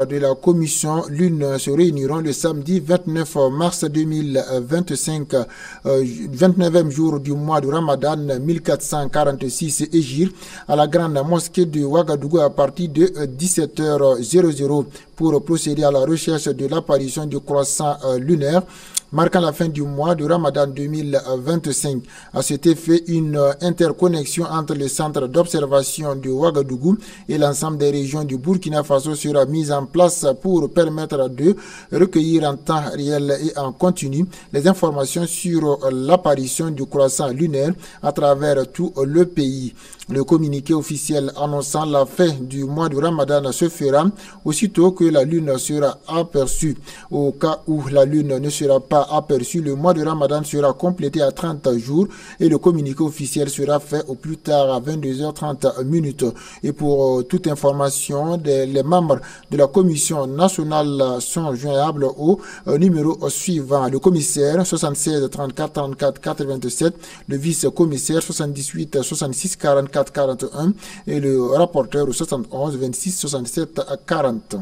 de la commission l'une se réuniront le samedi 29 mars 2025, 29e jour du mois de Ramadan 1446 Hégire, à la grande mosquée de Ouagadougou à partir de 17h00 pour procéder à la recherche de l'apparition du croissant lunaire marquant la fin du mois de Ramadan 2025. À cet effet, une interconnexion entre les centres d'observation de Ouagadougou et l'ensemble des régions du Burkina Faso sera mise en place pour permettre de recueillir en temps réel et en continu les informations sur l'apparition du croissant lunaire à travers tout le pays. Le communiqué officiel annonçant la fin du mois de Ramadan se fera aussitôt que la lune sera aperçue. Au cas où la lune ne sera pas aperçue, le mois de Ramadan sera complété à 30 jours et le communiqué officiel sera fait au plus tard à 22h30. Et pour toute information, les membres de la commission nationale sont joignables au numéro suivant. Le commissaire 76 34 34 87, le vice-commissaire 78 66 44 41 et le rapporteur 71 26 67 40.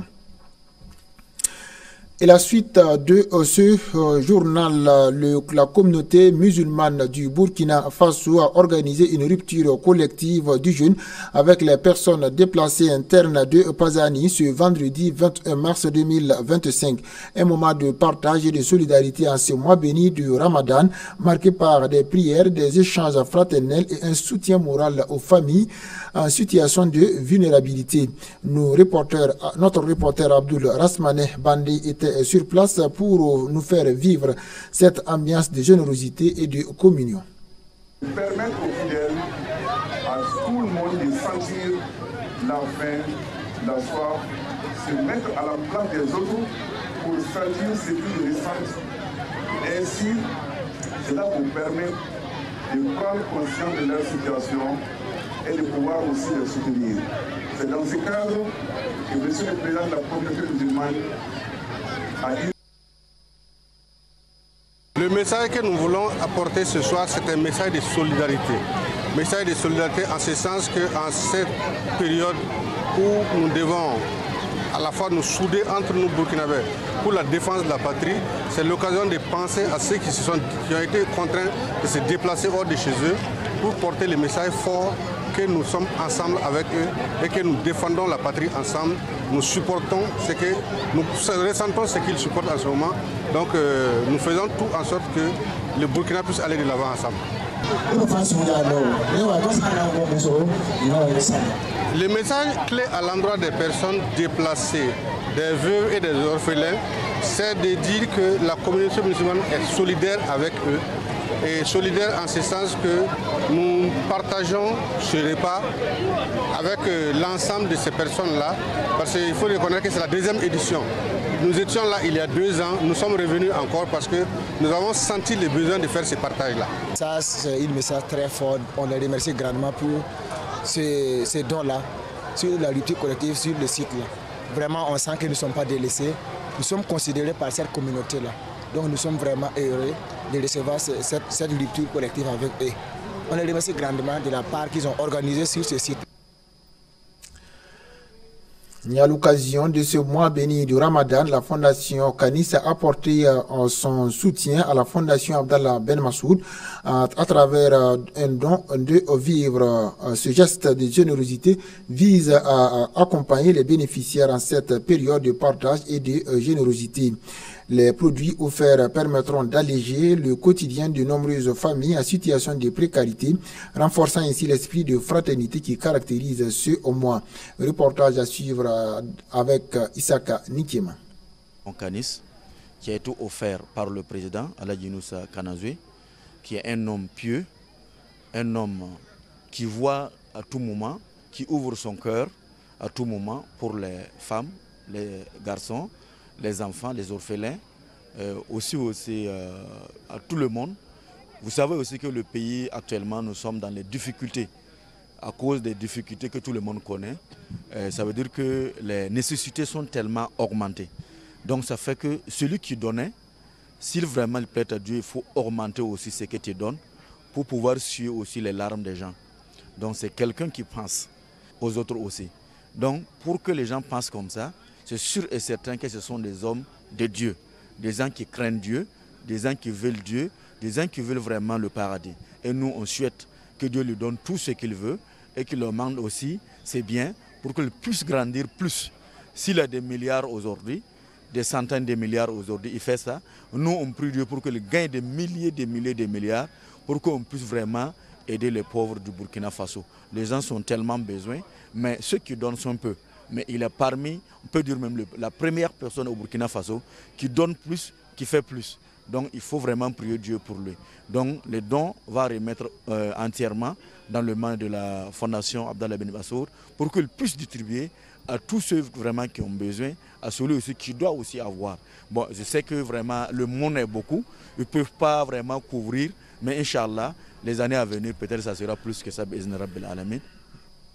Et la suite de ce journal, la communauté musulmane du Burkina Faso a organisé une rupture collective du jeûne avec les personnes déplacées internes de Pazani ce vendredi 21 mars 2025. Un moment de partage et de solidarité en ce mois béni du Ramadan, marqué par des prières, des échanges fraternels et un soutien moral aux familles en situation de vulnérabilité. Notre reporter Abdul Rasmane Bandi était sur place pour nous faire vivre cette ambiance de générosité et de communion. Permettre aux fidèles, à tout le monde de sentir la faim, la soif, se mettre à la place des autres pour sentir ce qu'ils ressentent. Ainsi, cela vous permet de prendre conscience de leur situation et de pouvoir aussi les soutenir. C'est dans ce cadre que M. le Président de la communauté musulmane a dit. Le message que nous voulons apporter ce soir, c'est un message de solidarité. Message de solidarité en ce sens qu'en cette période où nous devons à la fois nous souder entre nous Burkinabés pour la défense de la patrie, c'est l'occasion de penser à ceux qui ont été contraints de se déplacer hors de chez eux pour porter le message fort que nous sommes ensemble avec eux et que nous défendons la patrie ensemble. Nous supportons nous ressentons ce qu'ils supportent en ce moment. Donc nous faisons tout en sorte que le Burkina puisse aller de l'avant ensemble. Le message clé à l'endroit des personnes déplacées, des veuves et des orphelins, c'est de dire que la communauté musulmane est solidaire avec eux. Et solidaire en ce sens que nous partageons ce repas avec l'ensemble de ces personnes-là, parce qu'il faut reconnaître que c'est la deuxième édition. Nous étions là il y a 2 ans, nous sommes revenus encore parce que nous avons senti le besoin de faire ce partage-là. Ça, c'est un message très fort. On les remercie grandement pour ces dons-là, sur la lutte collective, sur le site-là. Vraiment, on sent que nous ne sommes pas délaissés. Nous sommes considérés par cette communauté-là. Donc nous sommes vraiment heureux de recevoir cette rupture collective avec eux. On les remercie grandement de la part qu'ils ont organisée sur ce site. À l'occasion de ce mois béni du Ramadan, la Fondation Canis a apporté son soutien à la Fondation Abdallah Ben Massoud à travers un don de vivre. Ce geste de générosité vise à accompagner les bénéficiaires en cette période de partage et de générosité. Les produits offerts permettront d'alléger le quotidien de nombreuses familles en situation de précarité, renforçant ainsi l'esprit de fraternité qui caractérise ce mois. Reportage à suivre avec Isaka Nikema. Canis, qui a été offert par le président Aladji Noussa Kanazoué, qui est un homme pieux, un homme qui voit à tout moment, qui ouvre son cœur à tout moment pour les femmes, les garçons, les enfants, les orphelins, aussi à tout le monde. Vous savez aussi que le pays actuellement, nous sommes dans les difficultés, à cause des difficultés que tout le monde connaît. Ça veut dire que les nécessités sont tellement augmentées. Donc ça fait que celui qui donnait, s'il vraiment il plaît à Dieu, il faut augmenter aussi ce que tu donnes pour pouvoir suivre aussi les larmes des gens. Donc c'est quelqu'un qui pense aux autres aussi. Donc pour que les gens pensent comme ça, c'est sûr et certain que ce sont des hommes de Dieu, des gens qui craignent Dieu, des gens qui veulent Dieu, des gens qui veulent vraiment le paradis. Et nous, on souhaite que Dieu lui donne tout ce qu'il veut et qu'il leur demande aussi ses biens pour qu'il puisse grandir plus. S'il a des milliards aujourd'hui, des centaines de milliards aujourd'hui, il fait ça. Nous, on prie Dieu pour qu'il gagne des milliers de milliards pour qu'on puisse vraiment aider les pauvres du Burkina Faso. Les gens sont tellement besoin, mais ceux qui donnent sont peu. Mais il est parmi, on peut dire même la première personne au Burkina Faso qui donne plus, qui fait plus. Donc il faut vraiment prier Dieu pour lui. Donc les dons va remettre entièrement dans le main de la fondation Abdallah Ben Bassour pour qu'il puisse distribuer à tous ceux vraiment qui ont besoin, à celui aussi qui doit aussi avoir. Bon, je sais que vraiment le monde est beaucoup, ils ne peuvent pas vraiment couvrir, mais Inch'Allah, les années à venir, peut-être ça sera plus que ça, Bi'izn Rabbil Alamin.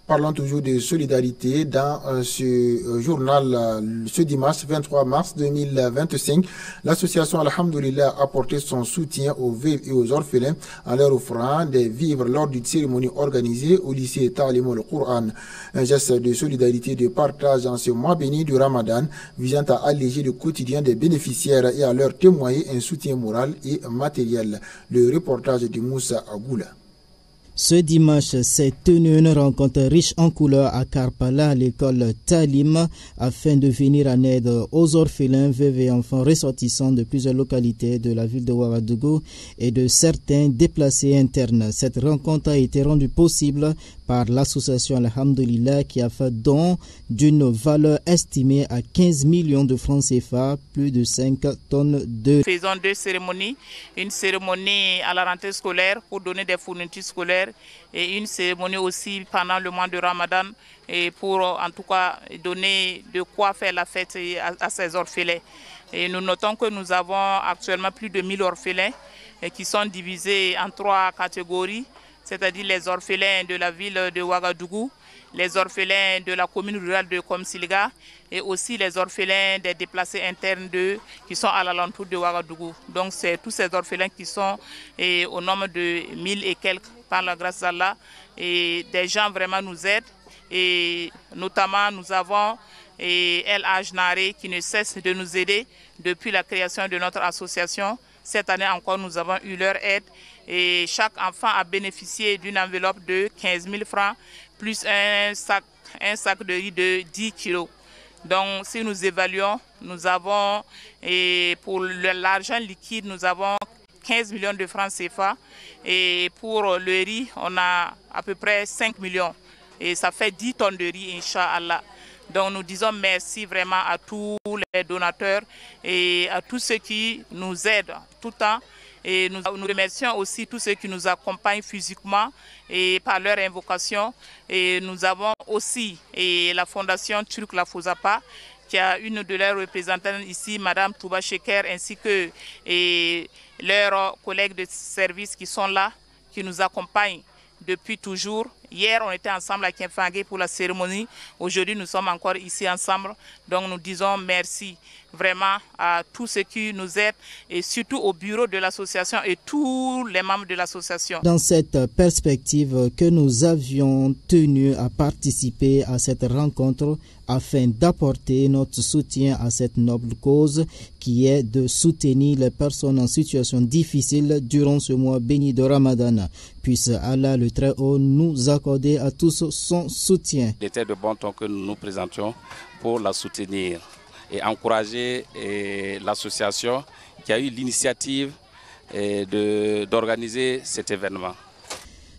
Parlons toujours de solidarité dans ce journal. Ce dimanche 23 mars 2025, l'association Alhamdulillah a apporté son soutien aux veuves et aux orphelins en leur offrant des vivres lors d'une cérémonie organisée au lycée Ta'lim al-Qur'an. Un geste de solidarité et de partage en ce mois béni du Ramadan visant à alléger le quotidien des bénéficiaires et à leur témoigner un soutien moral et matériel. Le reportage de Moussa Agoula. Ce dimanche s'est tenue une rencontre riche en couleurs à Karpala, à l'école Talim, afin de venir en aide aux orphelins, veuves et enfants ressortissants de plusieurs localités de la ville de Ouagadougou et de certains déplacés internes. Cette rencontre a été rendue possible par l'association Alhamdulillah qui a fait don d'une valeur estimée à 15 millions de francs CFA, plus de 5 tonnes de... Faisons deux cérémonies, une cérémonie à la rentrée scolaire pour donner des fournitures scolaires et une cérémonie aussi pendant le mois de Ramadan et pour en tout cas donner de quoi faire la fête à ces orphelins. Et nous notons que nous avons actuellement plus de 1000 orphelins qui sont divisés en 3 catégories, c'est-à-dire les orphelins de la ville de Ouagadougou, les orphelins de la commune rurale de Komsilga et aussi les orphelins des déplacés internes qui sont à l'alentour de Ouagadougou. Donc c'est tous ces orphelins qui sont au nombre de 1000 et quelques par la grâce d'Allah. Et des gens vraiment nous aident. Et notamment nous avons El Hadj Naré qui ne cesse de nous aider depuis la création de notre association. Cette année encore nous avons eu leur aide. Et chaque enfant a bénéficié d'une enveloppe de 15 000 francs plus un sac de riz de 10 kilos. Donc si nous évaluons, nous avons, et pour l'argent liquide, nous avons 15 millions de francs CFA. Et pour le riz, on a à peu près 5 millions. Et ça fait 10 tonnes de riz, Inch'Allah. Donc nous disons merci vraiment à tous les donateurs et à tous ceux qui nous aident tout le temps. Et nous remercions aussi tous ceux qui nous accompagnent physiquement et par leur invocation. Et nous avons aussi la fondation Turk La Fouzapa, qui a une de leurs représentantes ici, Madame Touba Sheker, ainsi que leurs collègues de service qui sont là, qui nous accompagnent depuis toujours. Hier, on était ensemble à Kiemfangé pour la cérémonie. Aujourd'hui, nous sommes encore ici ensemble. Donc, nous disons merci vraiment à tous ceux qui nous aident et surtout au bureau de l'association et tous les membres de l'association. Dans cette perspective que nous avions tenu à participer à cette rencontre afin d'apporter notre soutien à cette noble cause qui est de soutenir les personnes en situation difficile durant ce mois béni de Ramadan. Puisse Allah le Très-Haut nous accorder à tous son soutien. Il était de bon ton que nous nous présentions pour la soutenir et encourager l'association qui a eu l'initiative d'organiser cet événement.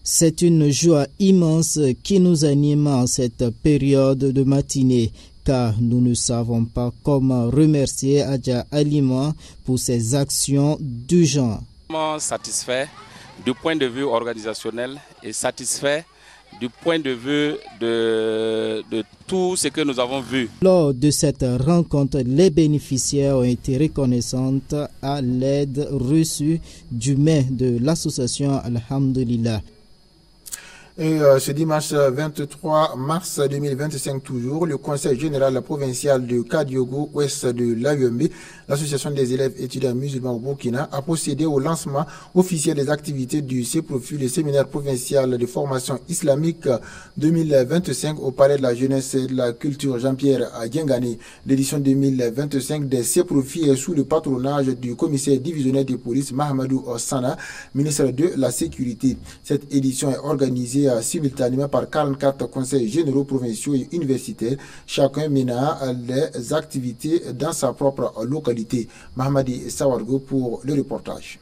C'est une joie immense qui nous anime en cette période de matinée, car nous ne savons pas comment remercier Adja Alima pour ses actions du genre. Satisfait du point de vue organisationnel et satisfait du point de vue de tout ce que nous avons vu. Lors de cette rencontre, les bénéficiaires ont été reconnaissantes à l'aide reçue du maire de l'association Alhamdulillah. Et ce dimanche 23 mars 2025 toujours, le Conseil général provincial de Kadiogo, ouest de l'AUMB, l'association des élèves étudiants musulmans au Burkina, a procédé au lancement officiel des activités du CEPROFI, le séminaire provincial de formation islamique 2025 au palais de la jeunesse et de la culture Jean-Pierre Diengane. L'édition 2025 des CEPROFI est sous le patronage du commissaire divisionnaire de police Mahamadou Sana, ministre de la Sécurité. Cette édition est organisée simultanément par 44 conseils généraux provinciaux et universitaires, chacun menant les activités dans sa propre localité. Mahamadi Sawargo pour le reportage.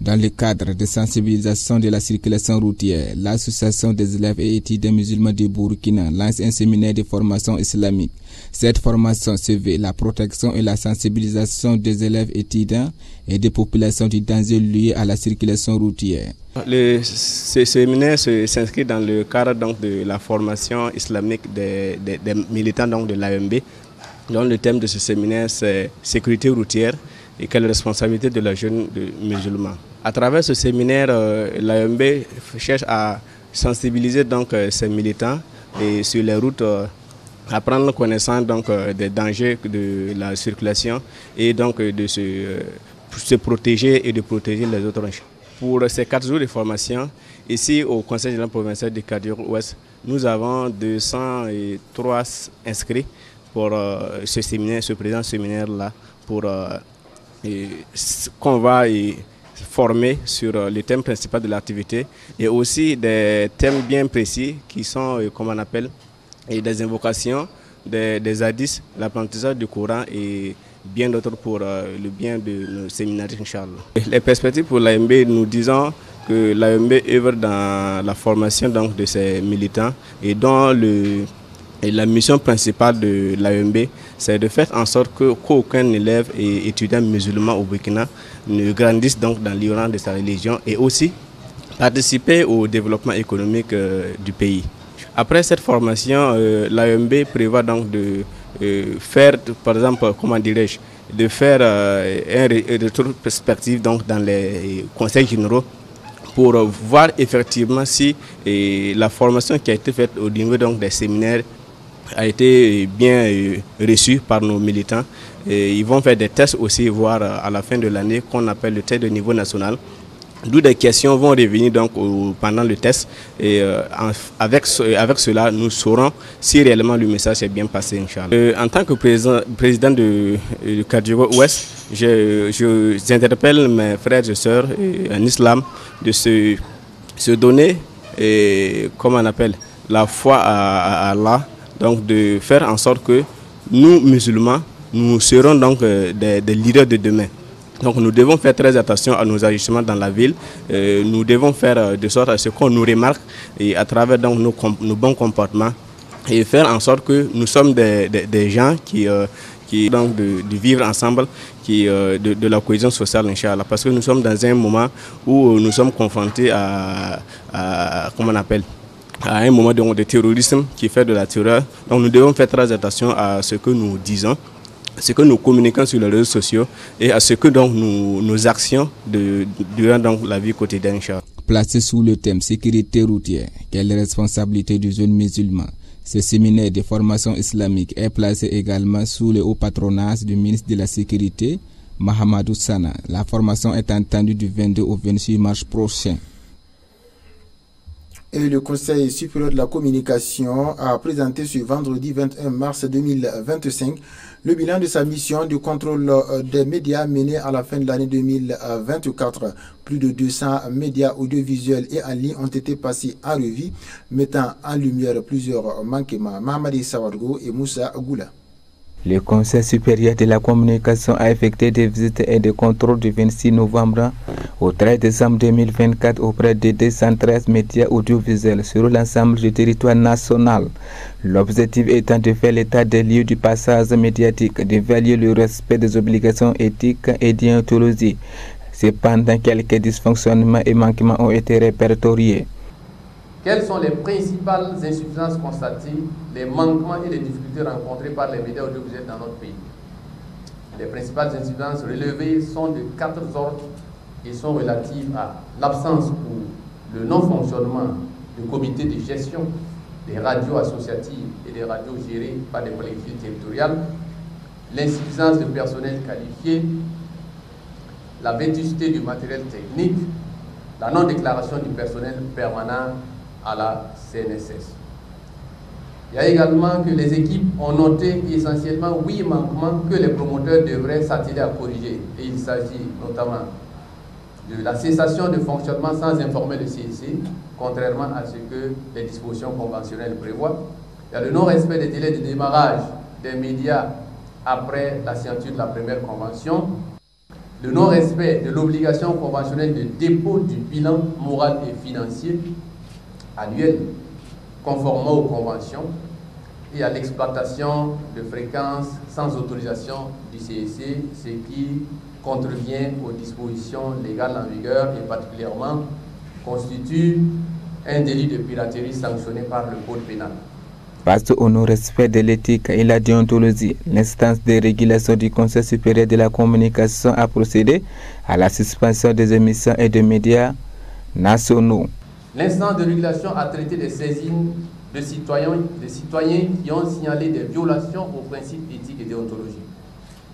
Dans le cadre de sensibilisation de la circulation routière, l'association des élèves et étudiants musulmans du Burkina lance un séminaire de formation islamique. Cette formation se veut la protection et la sensibilisation des élèves étudiants et des populations du danger lié à la circulation routière. Ce séminaire s'inscrit dans le cadre donc, de la formation islamique des militants donc, de l'AMB. Donc, le thème de ce séminaire, c'est sécurité routière et quelle responsabilité de la jeune musulman. À travers ce séminaire, l'AMB cherche à sensibiliser donc, ces militants et sur les routes, à prendre connaissance donc, des dangers de la circulation et donc de se protéger et de protéger les autres. Pour ces 4 jours de formation, ici au Conseil général provincial de Kadiogo-Ouest, nous avons 203 inscrits pour ce séminaire, ce présent séminaire-là, pour qu'on va former sur le thème principal de l'activité et aussi des thèmes bien précis qui sont, comme on appelle, des invocations, des hadiths, l'apprentissage du Coran et bien d'autres pour le bien de nos séminaristes, Inch'Allah. Les perspectives pour l'AMB, nous disons que l'AMB œuvre dans la formation donc, de ses militants et dont la mission principale de l'AMB, c'est de faire en sorte qu'aucun élève et étudiant musulman au Burkina ne grandisse donc dans l'ignorance de sa religion et aussi participer au développement économique du pays. Après cette formation, l'AMB prévoit donc de faire, par exemple, comment dirais-je, de faire un retour perspective donc dans les conseils généraux pour voir effectivement si la formation qui a été faite au niveau donc, des séminaires a été bien reçue par nos militants. Et ils vont faire des tests aussi, voir à la fin de l'année, qu'on appelle le test de niveau national. D'où des questions vont revenir donc pendant le test et avec cela, nous saurons si réellement le message est bien passé, Inch'Allah. En tant que président de Kadiogo-Ouest, j'interpelle mes frères et sœurs en islam de se donner, comme on appelle, la foi à Allah, donc de faire en sorte que nous, musulmans, nous serons donc des leaders de demain. Donc nous devons faire très attention à nos agissements dans la ville. Nous devons faire de sorte à ce qu'on nous remarque et à travers donc, nos bons comportements et faire en sorte que nous sommes des gens qui donc de vivre ensemble, de la cohésion sociale, Inch'Allah. Parce que nous sommes dans un moment où nous sommes confrontés à comment on appelle, à un moment de terrorisme qui fait de la terreur. Donc nous devons faire très attention à ce que nous disons, ce que nous communiquons sur les réseaux sociaux et à ce que donc nos actions durant donc la vie quotidienne. Placé sous le thème sécurité routière, quelle responsabilité du jeune musulman, ce séminaire de formation islamique est placé également sous le haut patronage du ministre de la Sécurité, Mahamadou Sana. La formation est entendue du 22 au 26 mars prochain. Et le Conseil supérieur de la communication a présenté ce vendredi 21 mars 2025 le bilan de sa mission de contrôle des médias menée à la fin de l'année 2024. Plus de 200 médias audiovisuels et en ligne ont été passés en revue, mettant en lumière plusieurs manquements. Mahamadi Sawargo et Moussa Goula. Le Conseil supérieur de la communication a effectué des visites et des contrôles du 26 novembre au 13 décembre 2024 auprès de 213 médias audiovisuels sur l'ensemble du territoire national. L'objectif étant de faire l'état des lieux du passage médiatique, d'évaluer le respect des obligations éthiques et déontologie. Cependant, quelques dysfonctionnements et manquements ont été répertoriés. Quelles sont les principales insuffisances constatées, les manquements et les difficultés rencontrées par les médias audiovisuels dans notre pays? Les principales insuffisances relevées sont de 4 ordres et sont relatives à l'absence ou le non-fonctionnement de comités de gestion des radios associatives et des radios gérées par des collectivités territoriales, l'insuffisance de personnel qualifié, la vétusté du matériel technique, la non-déclaration du personnel permanent à la CNSS. Il y a également que les équipes ont noté essentiellement 8 manquements que les promoteurs devraient s'atteler à corriger. Et il s'agit notamment de la cessation de fonctionnement sans informer le CEC, contrairement à ce que les dispositions conventionnelles prévoient. Il y a le non-respect des délais de démarrage des médias après la signature de la première convention, le non-respect de l'obligation conventionnelle de dépôt du bilan moral et financier annuel conformément aux conventions, et à l'exploitation de fréquences sans autorisation du CEC, ce qui contrevient aux dispositions légales en vigueur et particulièrement constitue un délit de piraterie sanctionné par le Code pénal. Face au non-respect de l'éthique et la déontologie, l'instance de régulation du Conseil supérieur de la communication a procédé à la suspension des émissions et des médias nationaux. L'instance de régulation a traité des saisines de citoyens qui ont signalé des violations aux principes éthiques et déontologiques.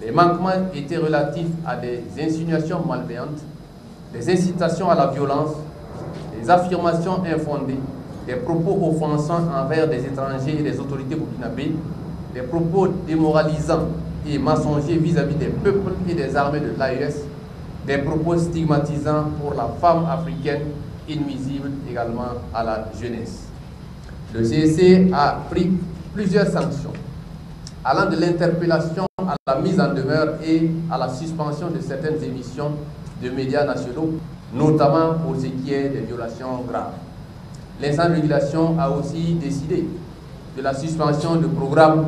Les manquements étaient relatifs à des insinuations malveillantes, des incitations à la violence, des affirmations infondées, des propos offensants envers des étrangers et des autorités burkinabées, des propos démoralisants et mensongers vis-à-vis des peuples et des armées de l'AES, des propos stigmatisants pour la femme africaine et nuisibles également à la jeunesse. Le CEC a pris plusieurs sanctions, allant de l'interpellation à la mise en demeure et à la suspension de certaines émissions de médias nationaux, notamment pour ce qui est des violations graves. L'instance de régulation a aussi décidé de la suspension de programmes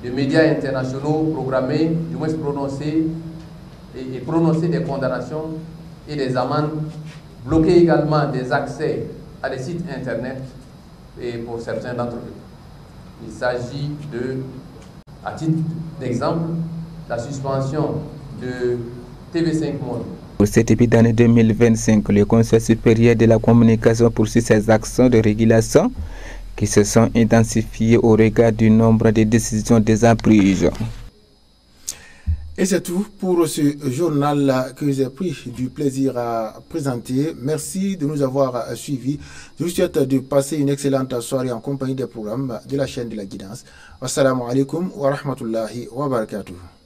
de médias internationaux programmés, du moins prononcés, et prononcer des condamnations et des amendes, bloquer également des accès à des sites internet et pour certains d'entre eux. Il s'agit de, à titre d'exemple, la suspension de TV5 Monde. Pour cette début d'année 2025, le Conseil supérieur de la communication poursuit ses actions de régulation qui se sont intensifiées au regard du nombre de décisions déjà prises. Et c'est tout pour ce journal que j'ai pris du plaisir à présenter. Merci de nous avoir suivis. Je vous souhaite de passer une excellente soirée en compagnie des programmes de la chaîne de la guidance. Wassalamu alaikum wa rahmatullahi wa barakatuh.